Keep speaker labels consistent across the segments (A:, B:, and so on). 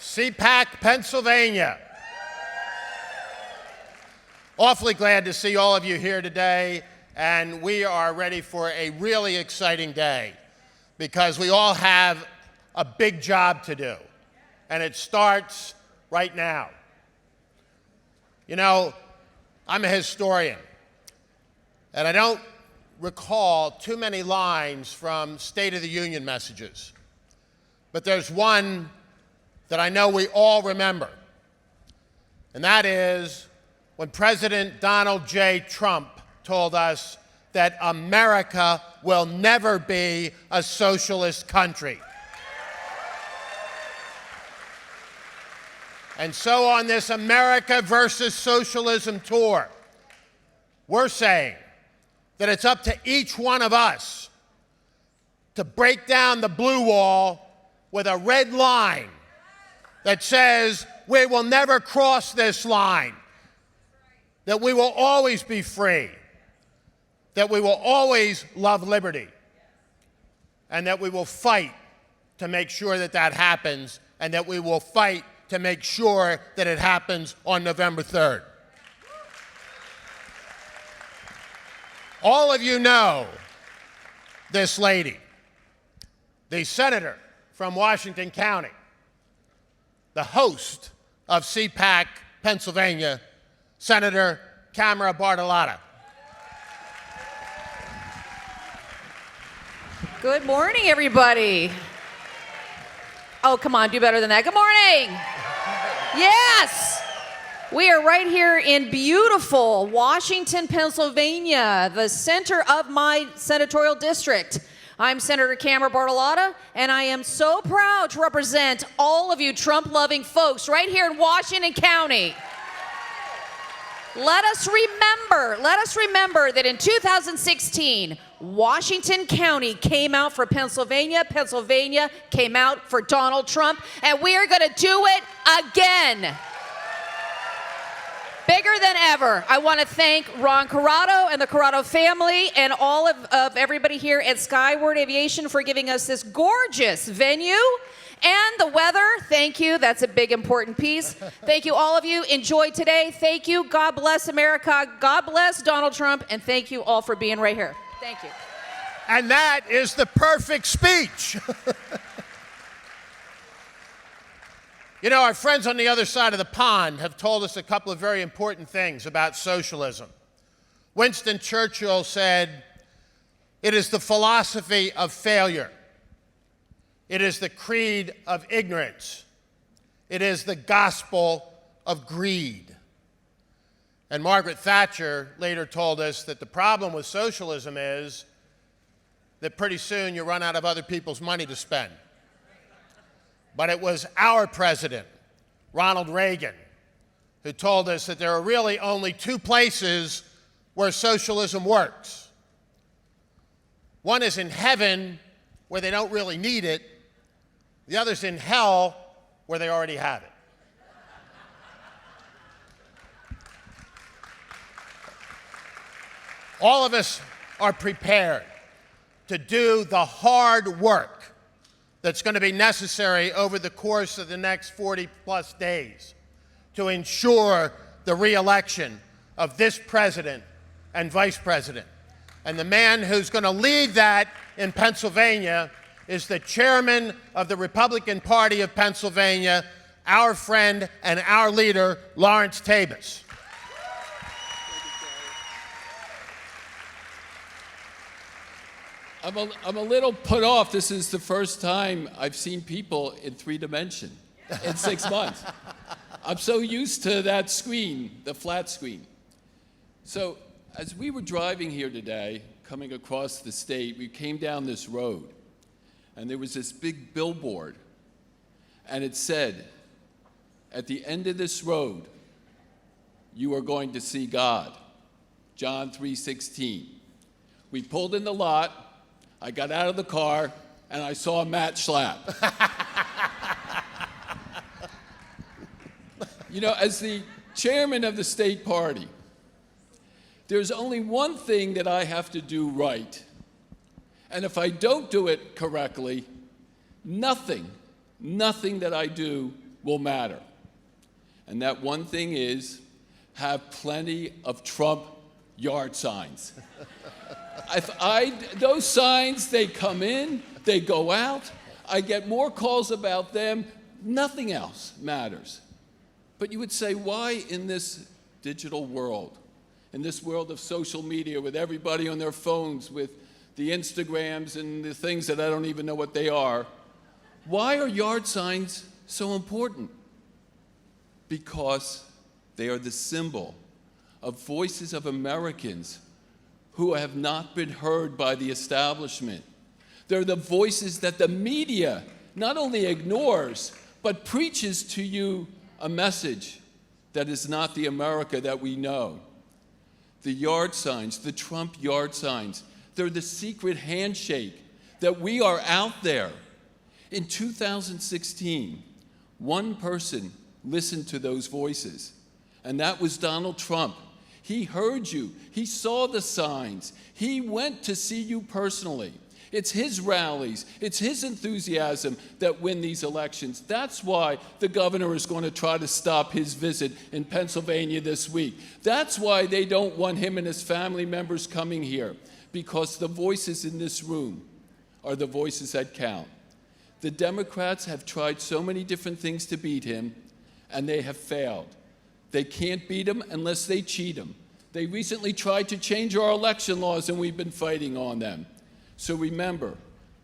A: CPAC, Pennsylvania. Awfully glad to see all of you here today, and we are ready for a really exciting day because we all have a big job to do, and it starts right now. You know, I'm a historian, and I don't recall too many lines from State of the Union messages, but there's one that I know we all remember, and that is when President Donald J. Trump told us that America will never be a socialist country. And so on this America versus Socialism tour, we're saying that it's up to each one of us to break down the blue wall with a red line that says we will never cross this line, that we will always be free, that we will always love liberty, and that we will fight to make sure that that happens, and that we will fight to make sure that it happens on November 3rd. All of you know this lady, the senator from Washington County, the host of CPAC, Pennsylvania, Senator Tamara Bartolotta.
B: Good morning, everybody. Oh, come on, do better than that. Good morning. Yes. We are right here in beautiful Washington, Pennsylvania, the center of my senatorial district. I'm Senator Tamara Bartolotta, and I am so proud to represent all of you Trump-loving folks right here in Washington County. Let us remember that in 2016, Washington County came out for Pennsylvania, Pennsylvania came out for Donald Trump, and we are going to do it again. Bigger than ever. I want to thank Ron Gerow and the Gerow family and all of everybody here at Skyward Aviation for giving us this gorgeous venue. And the weather, thank you. That's a big, important piece. Thank you, all of you. Enjoy today. Thank you. God bless America. God bless Donald Trump. And thank you all for being right here. Thank you.
A: And that is the perfect speech. You know, our friends on the other side of the pond have told us a couple of very important things about socialism. Winston Churchill said, "It is the philosophy of failure. It is the creed of ignorance. It is the gospel of greed." And Margaret Thatcher later told us that the problem with socialism is that pretty soon you run out of other people's money to spend. But it was our president, Ronald Reagan, who told us that there are really only two places where socialism works. One is in heaven, where they don't really need it. The other's in hell, where they already have it. All of us are prepared to do the hard work that's going to be necessary over the course of the next 40-plus days to ensure the re-election of this president and vice president. And the man who's going to lead that in Pennsylvania is the chairman of the Republican Party of Pennsylvania, our friend and our leader, Lawrence Tabus.
C: I'm a little put off. This is the first time I've seen people in 3 dimensions in 6 months. I'm so used to that screen, the flat screen. So as we were driving here today, coming across the state, we came down this road, and there was this big billboard, and it said, "At the end of this road, you are going to see God." John 3:16. We pulled in the lot. I got out of the car, and I saw Matt Schlapp. You know, as the chairman of the state party, there's only one thing that I have to do right. And if I don't do it correctly, nothing that I do will matter. And that one thing is have plenty of Trump yard signs. Those signs, they come in, they go out. I get more calls about them. Nothing else matters. But you would say, why in this digital world, in this world of social media with everybody on their phones, with the Instagrams and the things that I don't even know what they are, why are yard signs so important? Because they are the symbol of voices of Americans who have not been heard by the establishment. They're the voices that the media not only ignores, but preaches to you a message that is not the America that we know. The yard signs, the Trump yard signs, they're the secret handshake that we are out there. In 2016, one person listened to those voices, and that was Donald Trump. He heard you. He saw the signs. He went to see you personally. It's his rallies, it's his enthusiasm that win these elections. That's why the governor is going to try to stop his visit in Pennsylvania this week. That's why they don't want him and his family members coming here, because the voices in this room are the voices that count. The Democrats have tried so many different things to beat him, and they have failed. They can't beat him unless they cheat him. They recently tried to change our election laws, and we've been fighting on them. So remember,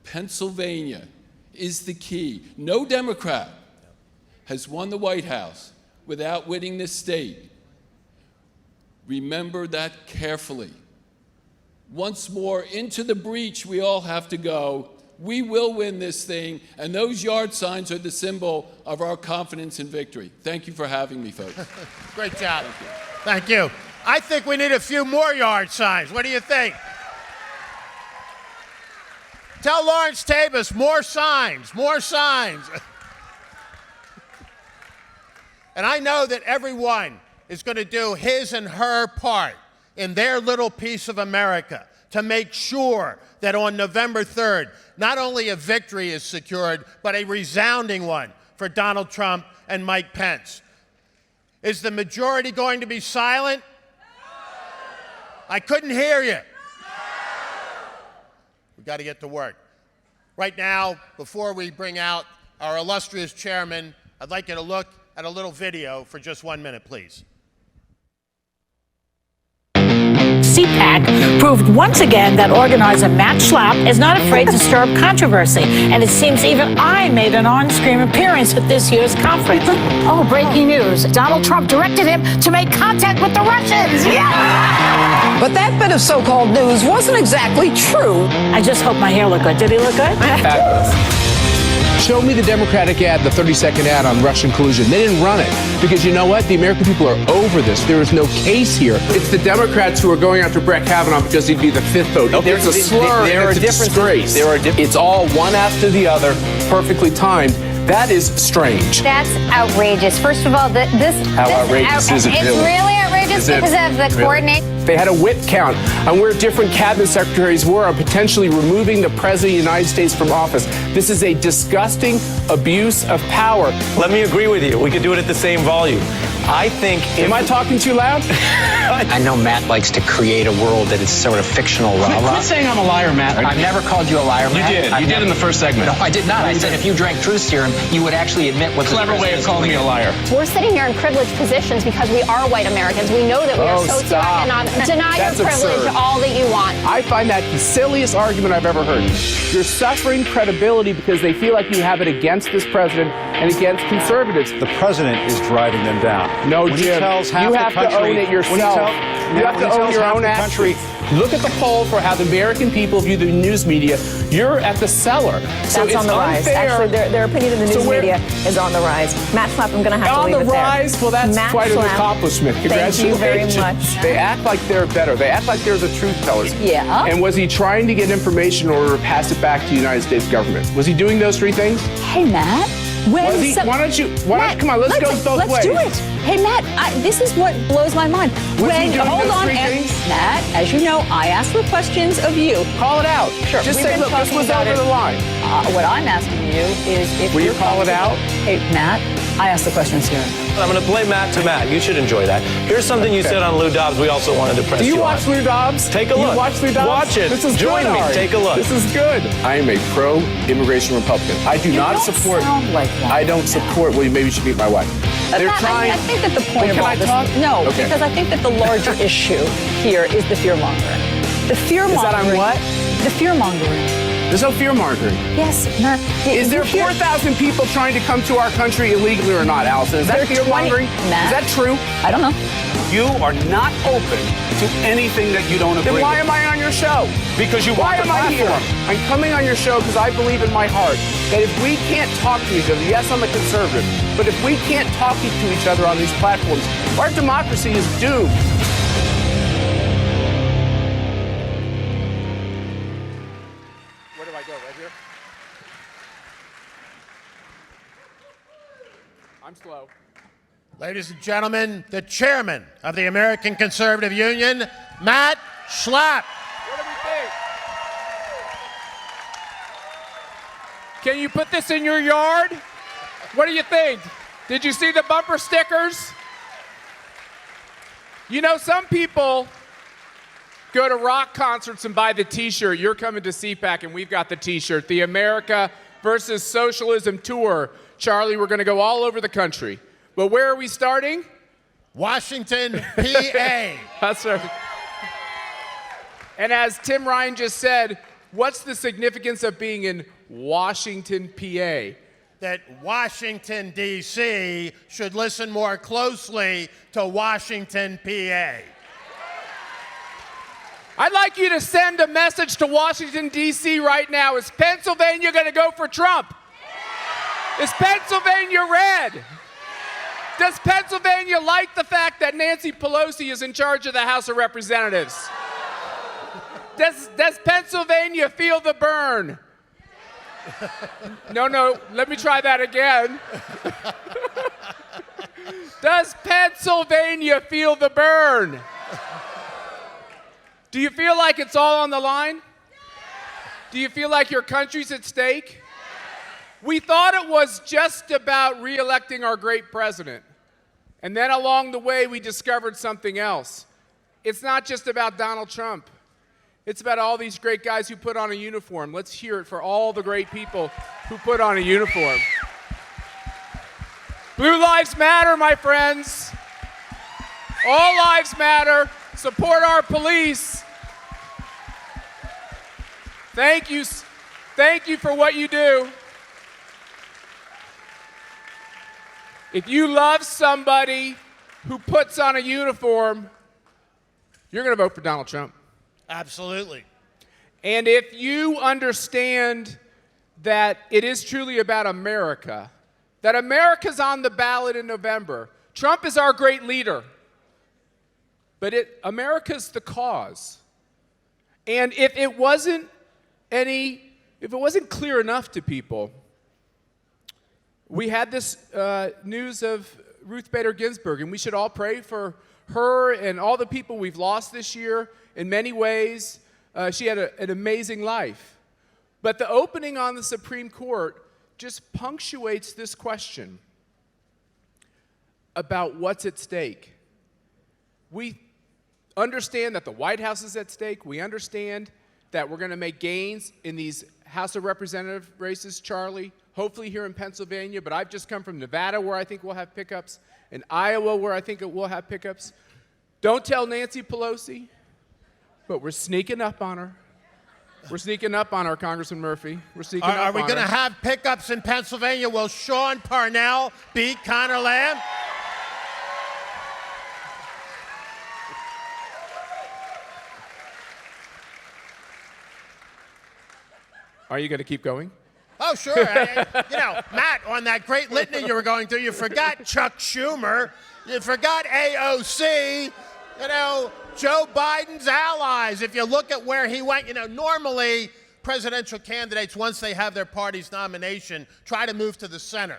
C: Pennsylvania is the key. No Democrat has won the White House without winning this state. Remember that carefully. Once more, into the breach we all have to go. We will win this thing, and those yard signs are the symbol of our confidence in victory. Thank you for having me, folks.
A: Great job. Thank you. I think we need a few more yard signs. What do you think? Tell Lawrence Tabus, more signs, more signs. And I know that everyone is going to do his and her part in their little piece of America to make sure that on November 3rd, not only a victory is secured, but a resounding one for Donald Trump and Mike Pence. Is the majority going to be silent? I couldn't hear you. We've got to get to work. Right now, before we bring out our illustrious chairman, I'd like you to look at a little video for just 1 minute, please.
D: CPAC proved once again that organizer Matt Schlapp is not afraid to stir up controversy. And it seems even I made an on-screen appearance at this year's conference. Oh, breaking news. Donald Trump directed him to make contact with the Russians. Yeah!
E: But that bit of so-called news wasn't exactly true.
D: I just hope my hair looked good. Did he look good?
F: Fabulous. Show me the Democratic ad, the 30-second ad on Russian collusion. They didn't run it because you know what? The American people are over this. There is no case here. It's the Democrats who are going after Brett Kavanaugh because he'd be the fifth vote. Okay, it's a slur and it's a disgrace. It's all one after the other, perfectly timed. That is strange.
G: That's outrageous. First of all,
F: How outrageous is it
G: it's
F: really?
G: Really outrageous because of the coordination.
F: They had a whip count on where different cabinet secretaries were on potentially removing the President of the United States from office. This is a disgusting abuse of power.
H: Let me agree with you. We could do it at the same volume. I think...
F: Am I talking too loud?
I: I know Matt likes to create a world that is sort of fictional.
F: Quit saying I'm a liar, Matt.
I: I've never called you a liar, Matt.
F: You did in the first segment.
I: No, I did not. I said if you drank truth serum, you would actually admit what
F: Clever way of calling me a liar.
G: We're sitting here in privileged positions because we are white Americans. We know that we are socioeconomic. Deny
F: That's
G: your privilege
F: absurd.
G: all that you want.
F: I find that the silliest argument I've ever heard. You're suffering credibility because they feel like you have it against this president and against conservatives.
J: The president is driving them down.
F: No,
J: when
F: Jim, you have to own it yourself. You have to own your own country. Look at the poll for how the American people view the news media. You're at the cellar. So
K: That's on the rise. Actually, their opinion of the news media is on the rise. Matt Schlapp, I'm going to have to leave it there.
F: On the rise? Well, that's
K: Matt
F: quite an
K: Schlapp,
F: accomplishment. Congratulations.
K: Thank you very much.
F: They act like they're better. They act like they're the truth tellers.
K: Yeah.
F: And was he trying to get information in order to pass it back to the United States government? Was he doing those three things?
K: Hey, Matt.
F: Why don't you, come on, let's go both ways.
K: Let's do it. Hey, Matt, this is what blows my mind.
F: Hold on,
K: Matt, as you know, I ask for questions of you.
F: Call it out.
K: Sure.
F: Just say, look, this was over the line.
K: What I'm asking you is if
F: Will you call it out?
K: Hey, Matt, I asked the questions here.
H: I'm going to play Matt to Matt. You should enjoy that. Here's something you said on Lou Dobbs we also wanted to press
F: Do
H: you
F: you watch
H: on.
F: Lou Dobbs?
H: Take a look.
F: You watch Lou Dobbs?
H: Watch it.
F: This is
H: Join
F: good,
H: me.
F: Ari.
H: Take a look.
F: This is good. I am a pro-immigration Republican. I do not
K: don't
F: support.
K: sound like one.
F: I don't support. Well, maybe you should meet my wife. They're
K: Matt,
F: trying.
K: I think that the point
F: Well,
K: of
F: can
K: all
F: I
K: this.
F: talk?
K: No,
F: Okay.
K: because I think that the larger issue here is the fear mongering. The fear mongering.
F: Is that on what?
K: The fear mongering.
F: There's no fear mongering.
K: Yes, Matt.
F: Is there 4,000 people trying to come to our country illegally or not, Allison? Is that fear mongering?
K: Matt?
F: Is that true?
K: I don't know.
J: You are not open to anything that you don't agree
F: Then why
J: with.
F: am I on your show?
J: Because you
F: Why
J: want
F: am
J: the
F: I here?
J: platform.
F: I'm coming on your show because I believe in my heart that if we can't talk to each other, yes, I'm a conservative, but if we can't talk to each other on these platforms, our democracy is doomed. Where do I go? Right here? I'm slow.
A: Ladies and gentlemen, the chairman of the American Conservative Union, Matt Schlapp.
F: What do we think? Can you put this in your yard? What do you think? Did you see the bumper stickers? You know, some people go to rock concerts and buy the t-shirt. You're coming to CPAC and we've got the t-shirt, the America versus Socialism tour. Charlie, we're going to go all over the country. But where are we starting?
A: Washington, PA.
F: That's right. And as Tim Ryan just said, what's the significance of being in Washington, PA?
A: That Washington, D.C. should listen more closely to Washington, PA.
F: I'd like you to send a message to Washington, D.C. right now. Is Pennsylvania going to go for Trump? Is Pennsylvania red? Does Pennsylvania like the fact that Nancy Pelosi is in charge of the House of Representatives? Does Pennsylvania feel the burn? No, let me try that again. Does Pennsylvania feel the burn? Do you feel like it's all on the line? Do you feel like your country's at stake? We thought it was just about re-electing our great president. And then along the way, we discovered something else. It's not just about Donald Trump. It's about all these great guys who put on a uniform. Let's hear it for all the great people who put on a uniform. Blue lives matter, my friends. All lives matter. Support our police. Thank you. Thank you for what you do. If you love somebody who puts on a uniform, you're going to vote for Donald Trump.
A: Absolutely.
F: And if you understand that it is truly about America, that America's on the ballot in November, Trump is our great leader, but America's the cause. And if it wasn't clear enough to people, we had this news of Ruth Bader Ginsburg, and we should all pray for her and all the people we've lost this year. In many ways, she had an amazing life. But the opening on the Supreme Court just punctuates this question about what's at stake. We understand that the White House is at stake. We understand that we're going to make gains in these House of Representative races, Charlie, hopefully here in Pennsylvania. But I've just come from Nevada, where I think we'll have pickups, and Iowa, where I think it will have pickups. Don't tell Nancy Pelosi, but we're sneaking up on her. We're sneaking up on her, Congressman Murphy. We're sneaking up on her.
A: Are we going to have pickups in Pennsylvania? Will Sean Parnell beat Conor Lamb?
F: Are you going to keep going?
A: Oh, sure. Matt, on that great litany you were going through, you forgot Chuck Schumer. You forgot AOC. Joe Biden's allies. If you look at where he went, normally presidential candidates, once they have their party's nomination, try to move to the center.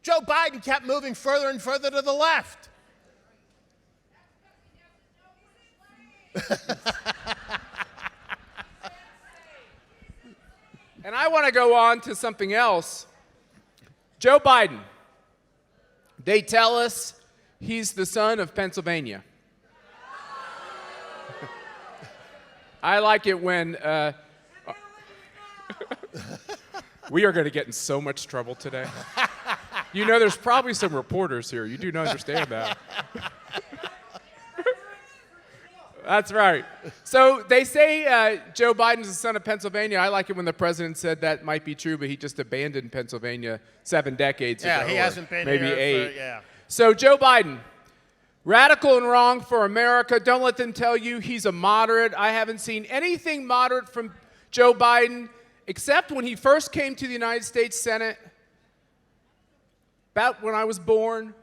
A: Joe Biden kept moving further and further to the left.
F: And I want to go on to something else. Joe Biden, They tell us he's the son of Pennsylvania. I like it when we are going to get in so much trouble today. You know, there's probably some reporters here. You do not understand that. That's right. So they say Joe Biden's the son of Pennsylvania. I like it when the president said that might be true, but he just abandoned Pennsylvania 7 decades ago.
A: Yeah, he hasn't been
F: maybe
A: here
F: 8.
A: yeah.
F: So Joe Biden, radical and wrong for America. Don't let them tell you he's a moderate. I haven't seen anything moderate from Joe Biden except when he first came to the United States Senate, about when I was born.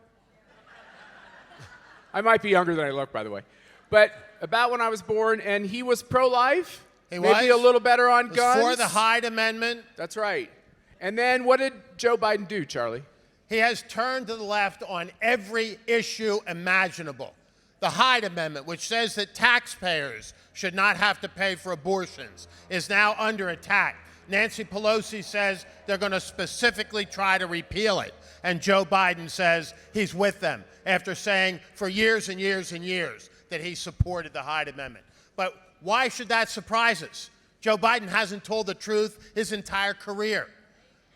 F: I might be younger than I look, by the way. But about when I was born, and he was pro-life. Maybe a little better on guns.
A: For the Hyde Amendment.
F: That's right. And then what did Joe Biden do, Charlie?
A: He has turned to the left on every issue imaginable. The Hyde Amendment, which says that taxpayers should not have to pay for abortions, is now under attack. Nancy Pelosi says they're going to specifically try to repeal it. And Joe Biden says he's with them after saying for years and years and years that he supported the Hyde Amendment. But why should that surprise us? Joe Biden hasn't told the truth his entire career.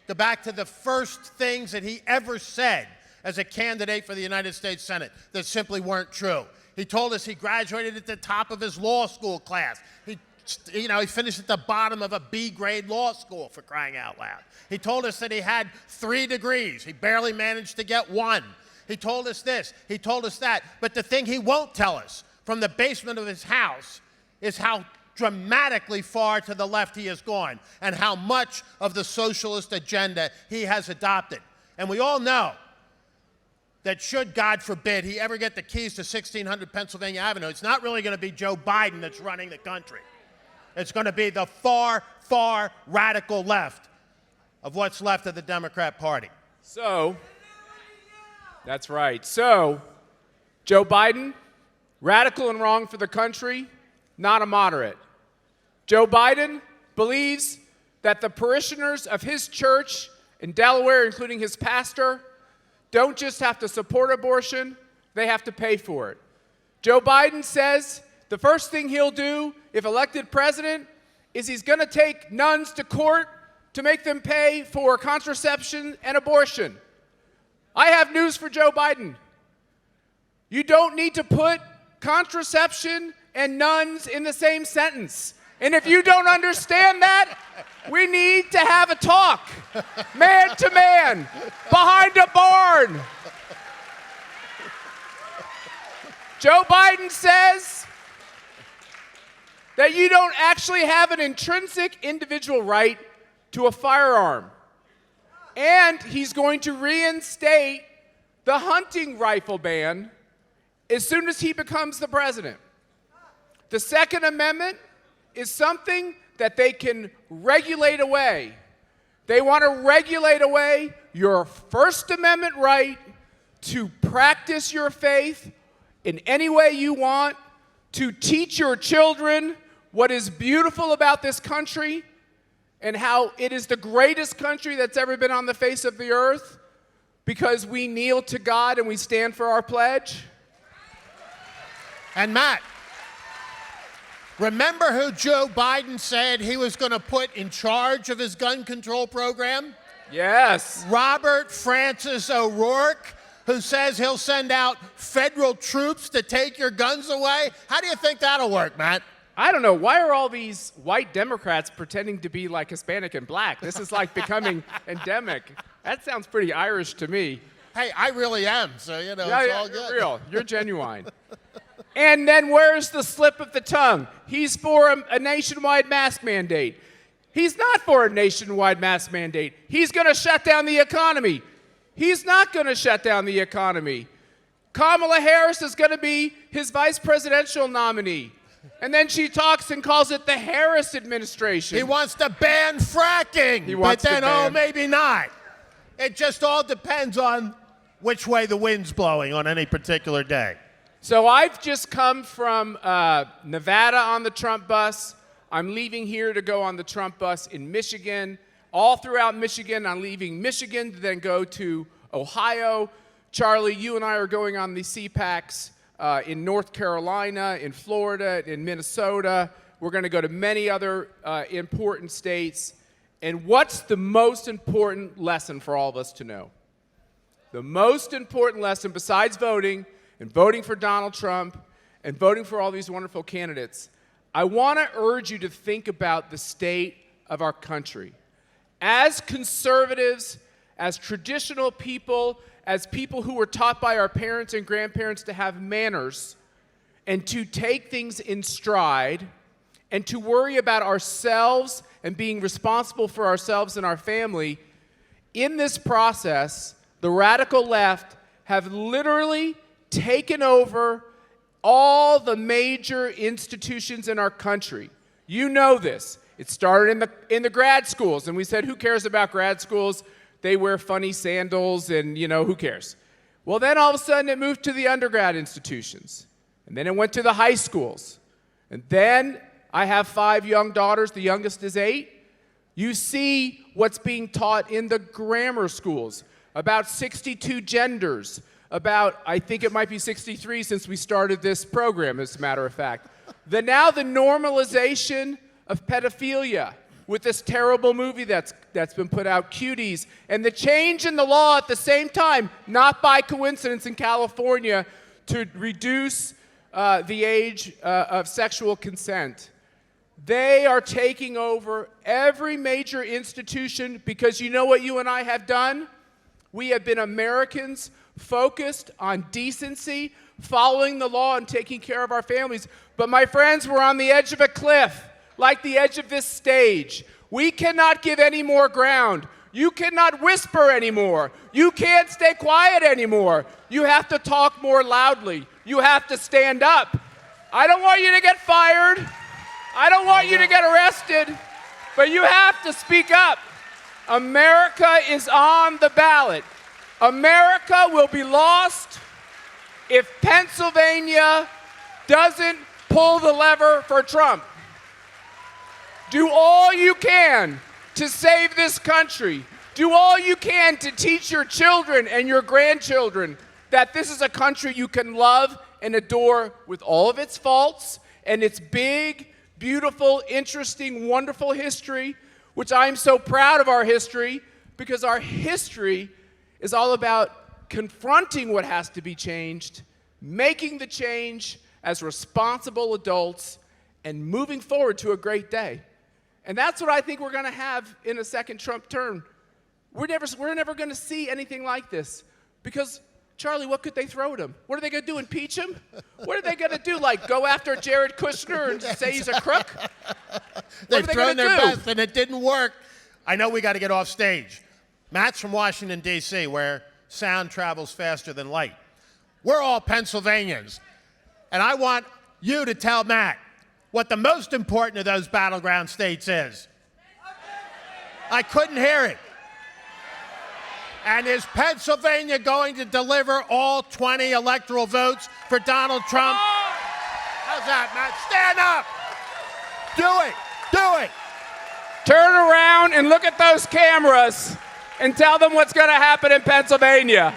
A: Go back to the first things that he ever said as a candidate for the United States Senate that simply weren't true. He told us he graduated at the top of his law school class. He finished at the bottom of a B-grade law school, for crying out loud. He told us that he had 3 degrees. He barely managed to get 1. He told us this. He told us that. But the thing he won't tell us from the basement of his house is how dramatically far to the left he has gone and how much of the socialist agenda he has adopted. And we all know that should, God forbid, he ever get the keys to 1600 Pennsylvania Avenue, it's not really going to be Joe Biden that's running the country. It's going to be the far, far radical left of what's left of the Democrat Party.
F: So, that's right. So, Joe Biden, radical and wrong for the country, not a moderate. Joe Biden believes that the parishioners of his church in Delaware, including his pastor, don't just have to support abortion, they have to pay for it. Joe Biden says the first thing he'll do if elected president is he's going to take nuns to court to make them pay for contraception and abortion. I have news for Joe Biden. You don't need to put contraception and nuns in the same sentence. And if you don't understand that, we need to have a talk, man to man, behind a barn. Joe Biden says that you don't actually have an intrinsic individual right to a firearm. And he's going to reinstate the hunting rifle ban as soon as he becomes the president. The Second Amendment is something that they can regulate away. They want to regulate away your First Amendment right to practice your faith in any way you want, to teach your children what is beautiful about this country and how it is the greatest country that's ever been on the face of the earth because we kneel to God and we stand for our pledge.
A: And Matt, remember who Joe Biden said he was going to put in charge of his gun control program?
F: Yes.
A: Robert Francis O'Rourke, who says he'll send out federal troops to take your guns away. How do you think that'll work, Matt?
F: I don't know. Why are all these white Democrats pretending to be like Hispanic and black? This is like becoming endemic. That sounds pretty Irish to me.
A: Hey, I really am, so, it's all good.
F: You're real. You're genuine. And then where's the slip of the tongue? He's for a nationwide mask mandate. He's not for a nationwide mask mandate. He's going to shut down the economy. He's not going to shut down the economy. Kamala Harris is going to be his vice presidential nominee. And then she talks and calls it the Harris administration.
A: He wants to ban fracking, but then, maybe not. It just all depends on which way the wind's blowing on any particular day.
F: So I've just come from Nevada on the Trump bus. I'm leaving here to go on the Trump bus in Michigan. All throughout Michigan, I'm leaving Michigan to then go to Ohio Charlie, you and I are going on the CPACs in North Carolina, in Florida, in Minnesota. We're going to go to many other important states. And what's the most important lesson for all of us to know? The most important lesson, besides voting and voting for Donald Trump and voting for all these wonderful candidates, I want to urge you to think about the state of our country. As conservatives, as traditional people, as people who were taught by our parents and grandparents to have manners and to take things in stride and to worry about ourselves and being responsible for ourselves and our family, in this process, the radical left have literally taken over all the major institutions in our country. You know this. It started in the grad schools, and we said, who cares about grad schools? They wear funny sandals, and, who cares? Well, then all of a sudden it moved to the undergrad institutions, and then it went to the high schools. And then I have 5 young daughters. The youngest is 8. You see what's being taught in the grammar schools about 62 genders, about, I think it might be 63 since we started this program, as a matter of fact. Now the normalization of pedophilia with this terrible movie that's been put out, Cuties, and the change in the law at the same time, not by coincidence in California, to reduce the age of sexual consent. They are taking over every major institution because you know what you and I have done? We have been Americans focused on decency, following the law, and taking care of our families. But my friends, we're on the edge of a cliff, like the edge of this stage. We cannot give any more ground. You cannot whisper anymore. You can't stay quiet anymore. You have to talk more loudly. You have to stand up. I don't want you to get fired. I don't want you to get arrested. But you have to speak up. America is on the ballot. America will be lost if Pennsylvania doesn't pull the lever for Trump. Do all you can to save this country. Do all you can to teach your children and your grandchildren that this is a country you can love and adore with all of its faults and its big, beautiful, interesting, wonderful history, which I'm so proud of our history, because our history is all about confronting what has to be changed, making the change as responsible adults, and moving forward to a great day. And that's what I think we're going to have in a second Trump term. We're never going to see anything like this. Because, Charlie, what could they throw at him? What are they going to do, impeach him? What are they going to do, like go after Jared Kushner and say he's a crook?
A: They've thrown their best, and it didn't work. I know we got to get off stage. Matt's from Washington, D.C., where sound travels faster than light. We're all Pennsylvanians. And I want you to tell Matt what the most important of those battleground states is. I couldn't hear it. And is Pennsylvania going to deliver all 20 electoral votes for Donald Trump? How's that, Matt? Stand up! Do it! Do it!
F: Turn around and look at those cameras and tell them what's going to happen in Pennsylvania.